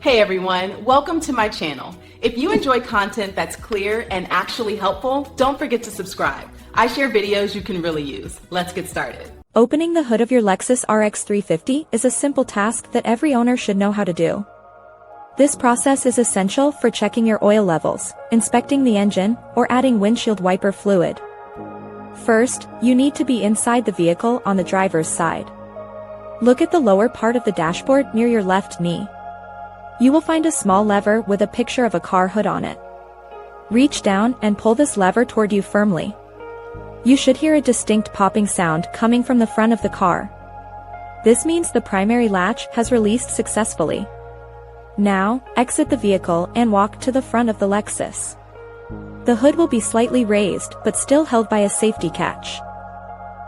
Hey everyone, welcome to my channel. If you enjoy content that's clear and actually helpful, don't forget to subscribe. I share videos you can really use. Let's get started. Opening the hood of your Lexus RX350 is a simple task that every owner should know how to do. This process is essential for checking your oil levels, inspecting the engine, or adding windshield wiper fluid. First, you need to be inside the vehicle on the driver's side. Look at the lower part of the dashboard near your left knee. You will find a small lever with a picture of a car hood on it. Reach down and pull this lever toward you firmly. You should hear a distinct popping sound coming from the front of the car. This means the primary latch has released successfully. Now, exit the vehicle and walk to the front of the Lexus. The hood will be slightly raised but still held by a safety catch.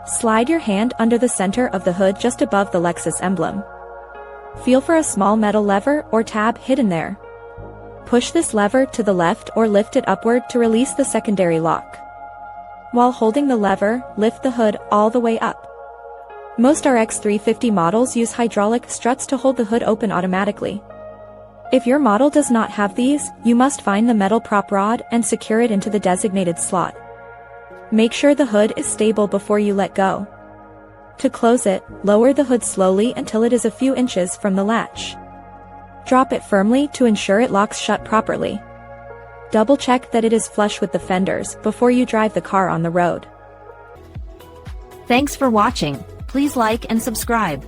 Slide your hand under the center of the hood just above the Lexus emblem. Feel for a small metal lever or tab hidden there. Push this lever to the left or lift it upward to release the secondary lock. While holding the lever, lift the hood all the way up. Most RX350 models use hydraulic struts to hold the hood open automatically. If your model does not have these, you must find the metal prop rod and secure it into the designated slot. Make sure the hood is stable before you let go. To close it, lower the hood slowly until it is a few inches from the latch. Drop it firmly to ensure it locks shut properly. Double check that it is flush with the fenders before you drive the car on the road. Thanks for watching. Please like and subscribe.